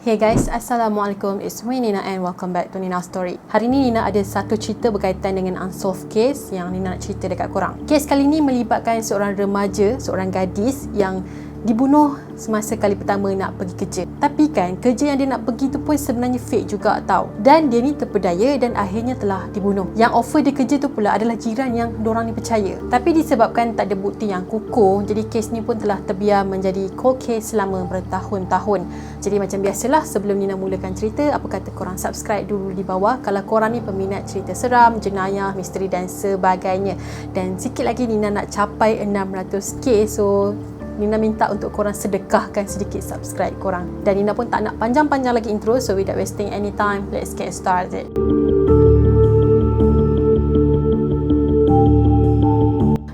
Hey guys, Assalamualaikum. It's me Nina and welcome back to Nina Story. Hari ni Nina ada satu cerita berkaitan dengan unsolved case yang Nina nak cerita dekat korang. Kes kali ni melibatkan seorang remaja, seorang gadis yang dibunuh semasa kali pertama nak pergi kerja. Tapi kan, kerja yang dia nak pergi tu pun sebenarnya fake juga tau. Dan dia ni terpedaya dan akhirnya telah dibunuh. Yang offer dia kerja tu pula adalah jiran yang dorang ni percaya. Tapi disebabkan tak ada bukti yang kukuh, jadi kes ni pun telah terbiar menjadi cold case selama bertahun-tahun. Jadi macam biasalah, sebelum Nina mulakan cerita, apa kata korang subscribe dulu di bawah kalau korang ni peminat cerita seram, jenayah, misteri dan sebagainya. Dan sikit lagi Nina nak capai 600k, so Nina minta untuk korang sedekahkan sedikit subscribe korang. Dan Nina pun tak nak panjang-panjang lagi intro, so without wasting any time, let's get started.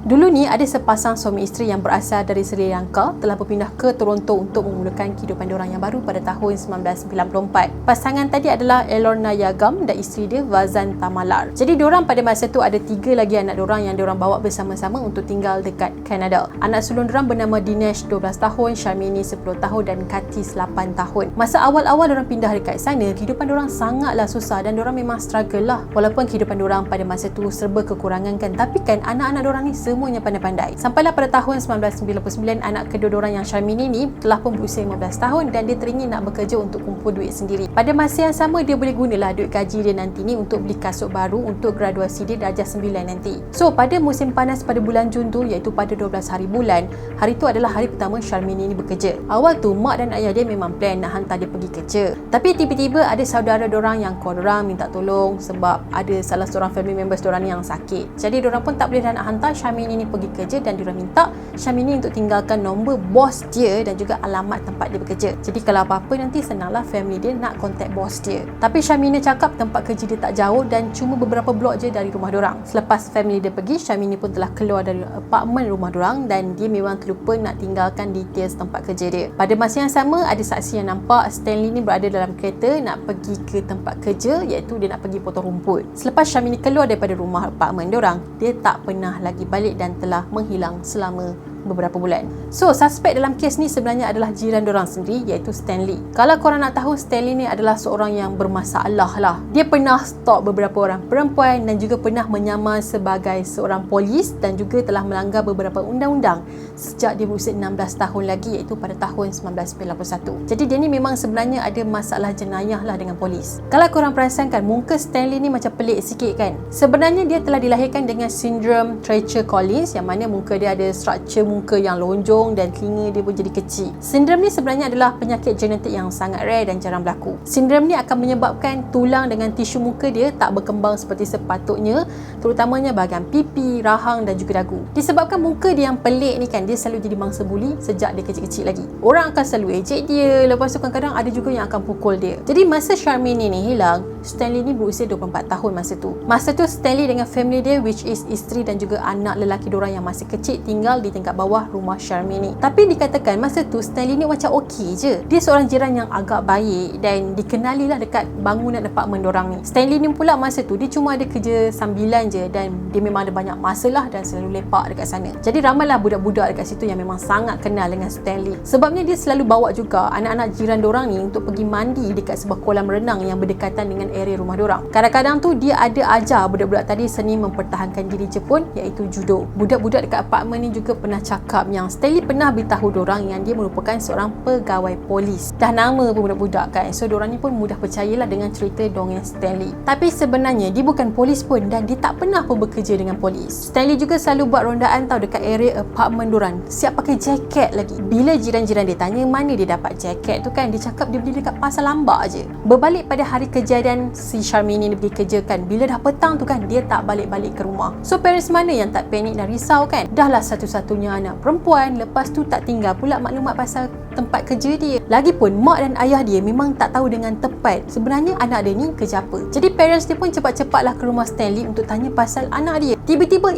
Dulu ni ada sepasang suami isteri yang berasal dari Sri Lanka telah berpindah ke Toronto untuk memulakan kehidupan diorang yang baru pada tahun 1994. Pasangan tadi adalah Elorna Yagam dan isteri dia Vazan Tamalar. Jadi diorang pada masa tu ada 3 lagi anak diorang yang diorang bawa bersama-sama untuk tinggal dekat Kanada. Anak sulung diorang bernama Dinesh 12 tahun, Sharmini 10 tahun dan Katis 8 tahun. Masa awal-awal diorang pindah dekat sana, kehidupan diorang sangatlah susah dan diorang memang struggle lah. Walaupun kehidupan diorang pada masa tu serba kekurangan kan, tapi kan anak-anak diorang ni semuanya pandai-pandai. Sampailah pada tahun 1999, anak kedua diorang yang Sharmini ni telah pun berusia 15 tahun dan dia teringin nak bekerja untuk kumpul duit sendiri. Pada masa yang sama, dia boleh gunalah duit gaji dia nanti ni untuk beli kasut baru untuk graduasi dia darjah 9 nanti. So, pada musim panas pada bulan Jun tu, iaitu pada 12 hari bulan, hari tu adalah hari pertama Sharmini ni bekerja. Awal tu, mak dan ayah dia memang plan nak hantar dia pergi kerja. Tapi tiba-tiba ada saudara diorang yang call diorang minta tolong sebab ada salah seorang family members diorang ni yang sakit. Jadi diorang pun tak boleh dah nak hantar Sharmini ni pergi kerja dan diorang minta Sharmini untuk tinggalkan nombor bos dia dan juga alamat tempat dia bekerja. Jadi kalau apa-apa nanti senanglah family dia nak contact bos dia. Tapi Sharmini cakap tempat kerja dia tak jauh dan cuma beberapa blok je dari rumah diorang. Selepas family dia pergi, Sharmini pun telah keluar dari apartmen rumah diorang dan dia memang terlupa nak tinggalkan details tempat kerja dia. Pada masa yang sama, ada saksi yang nampak Stanley ni berada dalam kereta nak pergi ke tempat kerja, iaitu dia nak pergi potong rumput. Selepas Sharmini keluar daripada rumah apartmen diorang, dia tak pernah lagi balik dan telah menghilang selama beberapa bulan. So, suspek dalam kes ni sebenarnya adalah jiran diorang sendiri, iaitu Stanley. Kalau korang nak tahu, Stanley ni adalah seorang yang bermasalah lah. Dia pernah stalk beberapa orang perempuan dan juga pernah menyamar sebagai seorang polis dan juga telah melanggar beberapa undang-undang sejak dia berusia 16 tahun lagi, iaitu pada tahun 1991. Jadi dia ni memang sebenarnya ada masalah jenayah lah dengan polis. Kalau korang perasan kan, muka Stanley ni macam pelik sikit kan. Sebenarnya dia telah dilahirkan dengan sindrom Treacher-Collins, yang mana muka dia ada struktur muka yang lonjong dan telinga dia pun jadi kecil. Sindrom ni sebenarnya adalah penyakit genetik yang sangat rare dan jarang berlaku. Sindrom ni akan menyebabkan tulang dengan tisu muka dia tak berkembang seperti sepatutnya, terutamanya bahagian pipi, rahang dan juga dagu. Disebabkan muka dia yang pelik ni kan, dia selalu jadi mangsa buli sejak dia kecil-kecil lagi. Orang akan selalu ejek dia, lepas tu kadang-kadang ada juga yang akan pukul dia. Jadi masa Sharmini ni hilang, Stanley ni berusia 24 tahun masa tu. Masa tu Stanley dengan family dia, which is isteri dan juga anak lelaki diorang yang masih kecil, tinggal di tingkat bawah rumah Sharmini. Tapi dikatakan masa tu Stanley ni macam okey je. Dia seorang jiran yang agak baik dan dikenali lah dekat bangunan apartmen diorang ni. Stanley ni pula masa tu dia cuma ada kerja sambilan je dan dia memang ada banyak masa lah dan selalu lepak dekat sana. Jadi ramailah budak-budak dekat situ yang memang sangat kenal dengan Stanley. Sebabnya dia selalu bawa juga anak-anak jiran diorang ni untuk pergi mandi dekat sebuah kolam renang yang berdekatan dengan area rumah diorang. Kadang-kadang tu dia ada ajar budak-budak tadi seni mempertahankan diri je pun, iaitu judo. Budak-budak dekat apartmen ni juga pernah cakap yang Stanley pernah beritahu diorang yang dia merupakan seorang pegawai polis. Dah nama pun budak-budak kan, so diorang ni pun mudah percayalah dengan cerita dongeng Stanley. Tapi sebenarnya dia bukan polis pun dan dia tak pernah pun bekerja dengan polis. Stanley juga selalu buat rondaan tau dekat area apartmen diorang, siap pakai jaket lagi. Bila jiran-jiran dia tanya mana dia dapat jaket tu kan, dia cakap dia beli dekat pasar lambak je. Berbalik pada hari kejadian si Sharmini ni pergi kerja kan, bila dah petang tu kan, dia tak balik-balik ke rumah. So parents mana yang tak panik dan risau kan, dah lah satu-satunya anak perempuan, lepas tu tak tinggal pula maklumat pasal tempat kerja dia. Lagipun mak dan ayah dia memang tak tahu dengan tepat sebenarnya anak dia ni kerja apa. Jadi parents dia pun cepat-cepatlah ke rumah Stanley untuk tanya pasal anak dia. Tiba-tiba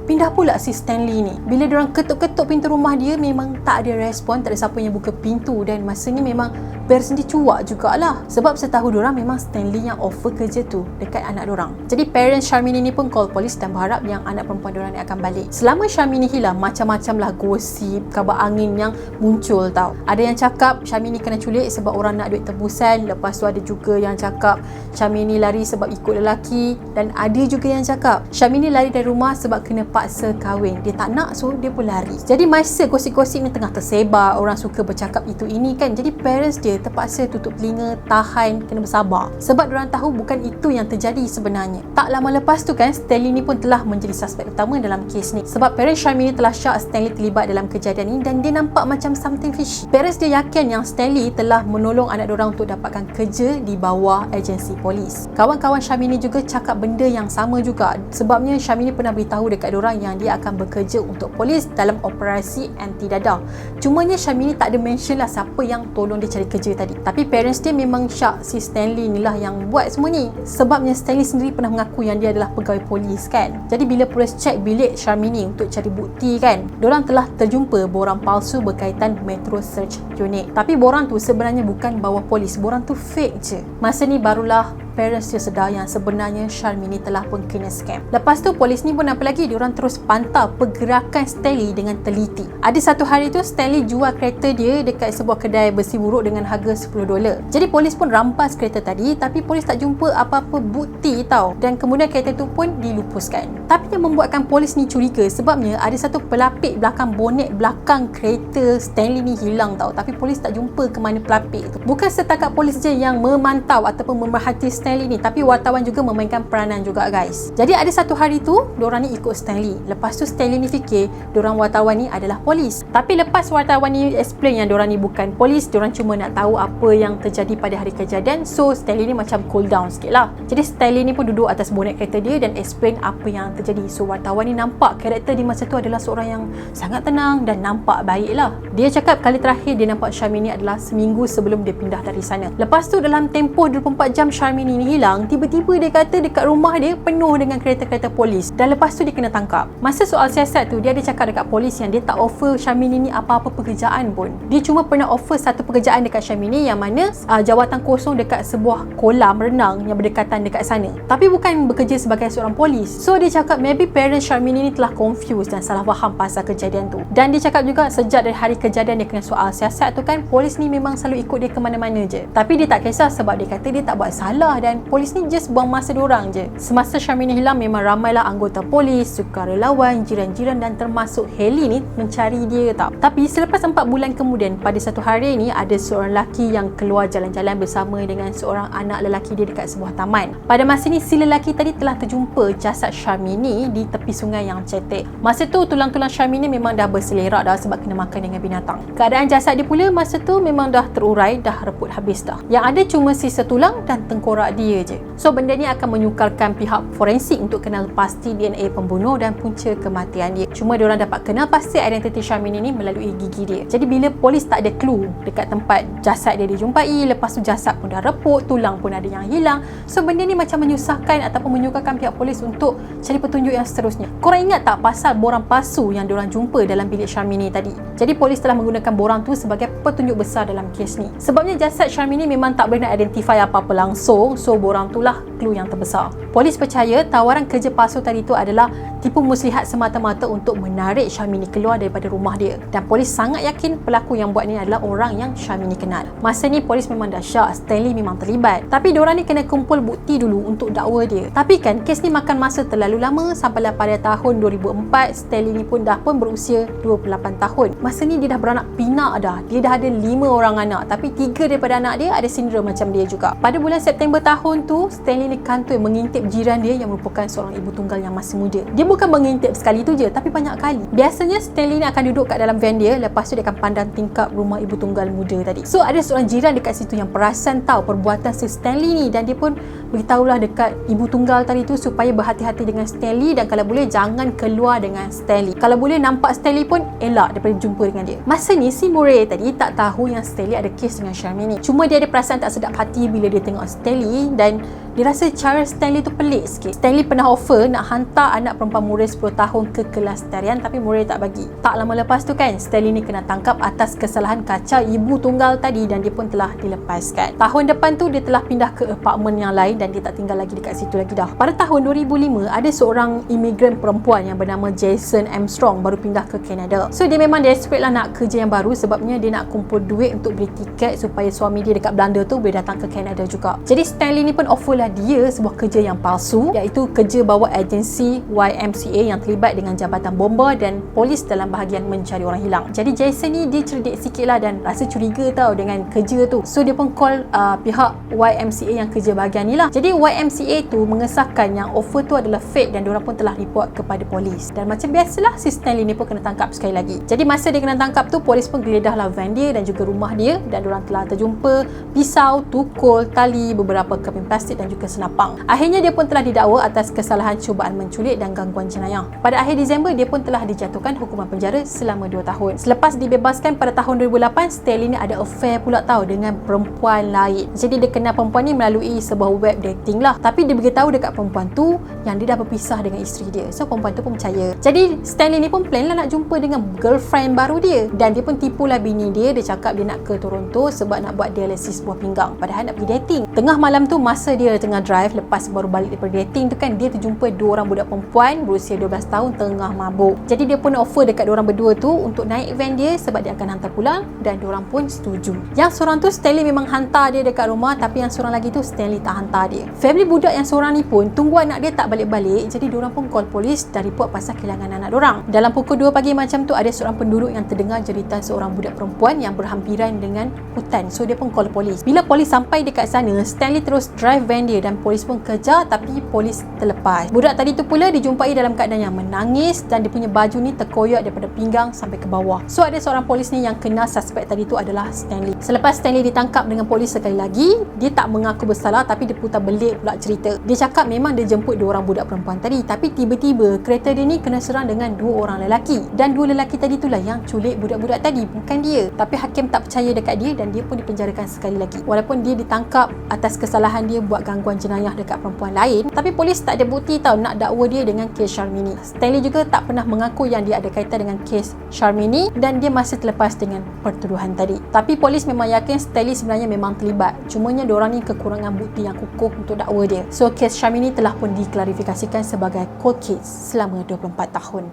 pindah pula si Stanley ni. Bila diorang ketuk-ketuk pintu rumah dia, memang tak ada respon, tak ada siapa yang buka pintu dan masa ni memang parents dia cuak jugalah. Sebab setahu diorang memang Stanley yang offer kerja tu dekat anak diorang. Jadi parents Sharmini ni pun call polis dan berharap yang anak perempuan diorang ni akan balik. Selama Sharmini hilang, macam-macam lah gosip, kabar angin yang muncul tau. Ada yang cakap Sharmini kena culik sebab orang nak duit tebusan. Lepas tu ada juga yang cakap Sharmini lari sebab ikut lelaki. Dan ada juga yang cakap Sharmini lari dari rumah sebab kena paksa kahwin. Dia tak nak, so dia pun lari. Jadi masa gosip-gosip ni tengah tersebar, orang suka bercakap itu ini kan, jadi parents dia terpaksa tutup telinga, tahan, kena bersabar. Sebab diorang tahu bukan itu yang terjadi sebenarnya. Tak lama lepas tu kan, Stanley ni pun telah menjadi suspek utama dalam kes ni. Sebab parents Sharmini telah syak Stanley terlibat dalam kejadian ini dan dia nampak macam something fishy. Parents dia yakin yang Stanley telah menolong anak diorang untuk dapatkan kerja di bawah agensi polis. Kawan-kawan Sharmini juga cakap benda yang sama juga. Sebabnya Sharmini pernah beritahu dekat diorang yang dia akan bekerja untuk polis dalam operasi anti dadah. Cumanya Sharmini tak ada mention lah siapa yang tolong dia cari kerja tadi. Tapi parents dia memang syak si Stanley ni lah yang buat semua ni. Sebabnya Stanley sendiri pernah mengaku yang dia adalah pegawai polis kan. Jadi bila polis cek bilik Sharmini untuk cari bukti kan, diorang telah terjumpa borang palsu berkaitan Metro Search Unit. Tapi borang tu sebenarnya bukan bawah polis, borang tu fake je. Masa ni barulah parents dia sedar yang sebenarnya Sharmini telah pun kena scam. Lepas tu polis ni pun apa lagi, diorang terus pantau pergerakan Stanley dengan teliti. Ada satu hari tu Stanley jual kereta dia dekat sebuah kedai besi buruk dengan harga $10. Jadi polis pun rampas kereta tadi, tapi polis tak jumpa apa-apa bukti tau. Dan kemudian kereta tu pun dilupuskan. Tapi yang membuatkan polis ni curiga sebabnya ada satu pelapik belakang bonet belakang kereta Stanley ni hilang tau. Tapi polis tak jumpa ke mana pelapik tu. Bukan setakat polis je yang memantau ataupun memerhati Stanley ni, tapi wartawan juga memainkan peranan juga guys. Jadi ada satu hari tu diorang ni ikut Stanley. Lepas tu Stanley ni fikir diorang wartawan ni adalah polis. Tapi lepas wartawan ni explain yang diorang ni bukan polis, diorang cuma nak tahu apa yang terjadi pada hari kejadian. So Stanley ni macam cool down sikit lah. Jadi Stanley ni pun duduk atas bonet kereta dia dan explain apa yang terjadi. So wartawan ni nampak karakter di masa tu adalah seorang yang sangat tenang dan nampak baik lah. Dia cakap kali terakhir dia nampak Sharmini adalah seminggu sebelum dia pindah dari sana. Lepas tu dalam tempoh 24 jam Sharmini ni hilang, tiba-tiba dia kata dekat rumah dia penuh dengan kereta-kereta polis. Dan lepas tu dia kena tangkap. Masa soal siasat tu, dia ada cakap dekat polis yang dia tak offer Sharmini ni apa-apa pekerjaan pun. Dia cuma pernah offer satu pekerjaan dekat Sharmini yang mana jawatan kosong dekat sebuah kolam renang yang berdekatan dekat sana. Tapi bukan bekerja sebagai seorang polis. So dia cakap maybe parents Sharmini ni telah confused dan salah faham pasal kejadian tu. Dan dia cakap juga sejak dari hari kejadian dia kena soal siasat tu kan, polis ni memang selalu ikut dia ke mana-mana je. Tapi dia tak kisah sebab dia kata dia tak buat salah dan polis ni just buang masa diorang je. Semasa Sharmini hilang memang ramailah anggota polis, sukarelawan, jiran-jiran dan termasuk Haley ni mencari dia tau. Tapi selepas 4 bulan kemudian, pada satu hari ni ada seorang lelaki yang keluar jalan-jalan bersama dengan seorang anak lelaki dia dekat sebuah taman. Pada masa ni si lelaki tadi telah terjumpa jasad Sharmini di tepi sungai yang cetek. Masa tu tulang-tulang Sharmini memang dah berselerak dah sebab kena makan dengan binatang. Keadaan jasad dia pula masa tu memang dah terurai, dah reput habis dah. Yang ada cuma sisa tulang dan tengkorak dia je. So benda ni akan menyukarkan pihak forensik untuk kenal pasti DNA pembunuh dan punca kematian dia. Cuma diorang dapat kenal pasti identiti Sharmini ni melalui gigi dia. Jadi bila polis tak ada clue dekat tempat jasad dia dijumpai, lepas tu jasad pun dah reput, tulang pun ada yang hilang. So benda ni macam menyusahkan ataupun menyukarkan pihak polis untuk cari petunjuk yang seterusnya. Korang ingat tak pasal borang palsu yang diorang jumpa dalam bilik Sharmini tadi? Jadi polis telah menggunakan borang tu sebagai petunjuk besar dalam kes ni. Sebabnya jasad Sharmini memang tak boleh nak identify apa-apa langsung. So borang tu lah clue yang terbesar. Polis percaya tawaran kerja palsu tadi tu adalah tipu muslihat semata-mata untuk menarik Sharmini keluar daripada rumah dia. Dan polis sangat yakin pelaku yang buat ni adalah orang yang Sharmini kenal. Masa ni polis memang dah syak Stanley memang terlibat. Tapi diorang ni kena kumpul bukti dulu untuk dakwa dia. Tapi kan kes ni makan masa terlalu lama sampailah pada tahun 2004 Stanley ni pun dah pun berusia 28 tahun. Masa ni dia dah beranak pinak dah. Dia dah ada 5 orang anak, tapi 3 daripada anak dia ada sindrom macam dia juga. Pada bulan September tahun tu, Stanley ni kantoi mengintip jiran dia yang merupakan seorang ibu tunggal yang masih muda. Dia bukan mengintip sekali tu je, tapi banyak kali. Biasanya Stanley ni akan duduk kat dalam van dia, lepas tu dia akan pandang tingkap rumah ibu tunggal muda tadi. So ada seorang jiran dekat situ yang perasan tahu perbuatan si Stanley ni dan dia pun beritahulah dekat ibu tunggal tadi tu supaya berhati-hati dengan Stanley dan kalau boleh jangan keluar dengan Stanley. Kalau boleh nampak Stanley pun elak daripada jumpa dengan dia. Masa ni si Murray tadi tak tahu yang Stanley ada kes dengan Sharmini. Cuma dia ada perasaan tak sedap hati bila dia tengok Stanley dan Dia rasa cara Stanley tu pelik sikit. Stanley pernah offer nak hantar anak perempuan Murray 10 tahun ke kelas tarian, tapi Murray tak bagi. Tak lama lepas tu kan, Stanley ni kena tangkap atas kesalahan kacau ibu tunggal tadi dan dia pun telah dilepaskan. Tahun depan tu dia telah pindah ke apartmen yang lain dan dia tak tinggal lagi dekat situ lagi dah. Pada tahun 2005, ada seorang imigran perempuan yang bernama Jason Armstrong baru pindah ke Canada. So dia memang desperate lah nak kerja yang baru, sebabnya dia nak kumpul duit untuk beli tiket supaya suami dia dekat Belanda tu boleh datang ke Canada juga. Jadi Stanley ni pun offer lah dia sebuah kerja yang palsu, iaitu kerja bawa agensi YMCA yang terlibat dengan jabatan bomba dan polis dalam bahagian mencari orang hilang. Jadi Jason ni dia cerdik sikit lah dan rasa curiga tau dengan kerja tu. So dia pun call pihak YMCA yang kerja bahagian ni lah. Jadi YMCA tu mengesahkan yang offer tu adalah fake dan diorang pun telah report kepada polis. Dan macam biasalah, si Stanley ni pun kena tangkap sekali lagi. Jadi masa dia kena tangkap tu, polis pun geledah lah van dia dan juga rumah dia, dan diorang telah terjumpa pisau, tukul, tali, beberapa keping plastik dan juga senapang. Akhirnya dia pun telah didakwa atas kesalahan cubaan menculik dan gangguan jenayah. Pada akhir Disember, dia pun telah dijatuhkan hukuman penjara selama 2 tahun. Selepas dibebaskan pada tahun 2008, Stanley ni ada affair pula tau dengan perempuan lain. Jadi dia kenal perempuan ni melalui sebuah web dating lah. Tapi dia beritahu dekat perempuan tu yang dia dah berpisah dengan isteri dia. So perempuan tu pun percaya. Jadi Stanley ni pun plan lah nak jumpa dengan girlfriend baru dia, dan dia pun tipulah bini dia. Dia cakap dia nak ke Toronto sebab nak buat dialisis buah pinggang, padahal nak pergi dating. Tengah malam tu, masa dia tengah drive lepas baru balik daripada dating tu kan, dia terjumpa 2 orang budak perempuan berusia 12 tahun tengah mabuk. Jadi dia pun offer dekat 2 orang berdua tu untuk naik van dia sebab dia akan hantar pulang, dan 2 orang pun setuju. Yang seorang tu Stanley memang hantar dia dekat rumah, tapi yang seorang lagi tu Stanley tak hantar dia. Family budak yang seorang ni pun tunggu anak dia tak balik-balik, jadi 2 orang pun call polis dan report pasal kehilangan anak diorang. Dalam pukul 2 pagi macam tu, ada seorang penduduk yang terdengar jeritan seorang budak perempuan yang berhampiran dengan hutan. So dia pun call polis. Bila polis sampai dekat sana, Stanley terus drive van dia dan polis pun kejar, tapi polis terlepas. Budak tadi tu pula dijumpai dalam keadaan yang menangis dan dia punya baju ni terkoyak daripada pinggang sampai ke bawah. So ada seorang polis ni yang kenal suspek tadi tu adalah Stanley. Selepas Stanley ditangkap dengan polis sekali lagi, dia tak mengaku bersalah, tapi dia putar belik pula cerita. Dia cakap memang dia jemput 2 orang budak perempuan tadi, tapi tiba-tiba kereta dia ni kena serang dengan 2 orang lelaki, dan 2 lelaki tadi itulah yang culik budak-budak tadi, bukan dia. Tapi hakim tak percaya dekat dia dan dia pun dipenjarakan sekali lagi. Walaupun dia ditangkap atas kesalahan dia buat gangguan jenayah dekat perempuan lain, tapi polis tak ada bukti tau nak dakwa dia dengan kes Sharmini. Stanley juga tak pernah mengaku yang dia ada kaitan dengan kes Sharmini dan dia masih terlepas dengan pertuduhan tadi. Tapi polis memang yakin Stanley sebenarnya memang terlibat. Cumanya diorang ni kekurangan bukti yang kukuh untuk dakwa dia. So kes Sharmini telah pun diklarifikasikan sebagai cold case selama 24 tahun.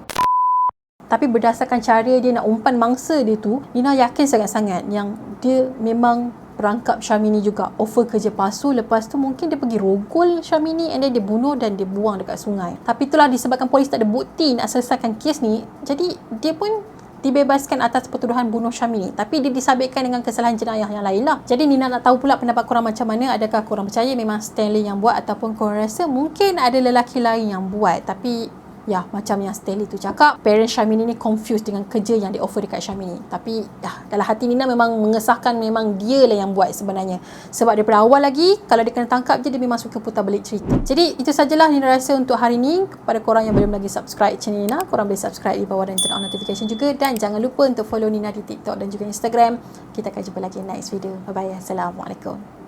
Tapi berdasarkan cara dia nak umpan mangsa dia tu, Nina yakin sangat-sangat yang dia memang perangkap Sharmini juga. Offer kerja palsu, lepas tu mungkin dia pergi rogol Sharmini and then dia bunuh dan dia buang dekat sungai. Tapi itulah, disebabkan polis tak ada bukti nak selesaikan kes ni, jadi dia pun dibebaskan atas pertuduhan bunuh Sharmini, tapi dia disabitkan dengan kesalahan jenayah yang lain lah. Jadi Nina nak tahu pula pendapat korang macam mana. Adakah korang percaya memang Stanley yang buat, ataupun korang rasa mungkin ada lelaki lain yang buat? Tapi ya, macam yang Stanley tu cakap, parent Sharmini ni confused dengan kerja yang di offer dekat Sharmini. Tapi ya, dalam hati Nina memang mengesahkan memang dia lah yang buat sebenarnya. Sebab daripada awal lagi, kalau dia kena tangkap je, dia memang suka putar balik cerita. Jadi itu sajalah Nina rasa untuk hari ni. Kepada korang yang belum lagi subscribe channel Nina, korang boleh subscribe di bawah dan turn on notification juga. Dan jangan lupa untuk follow Nina di TikTok dan juga Instagram. Kita akan jumpa lagi next video. Bye bye. Assalamualaikum.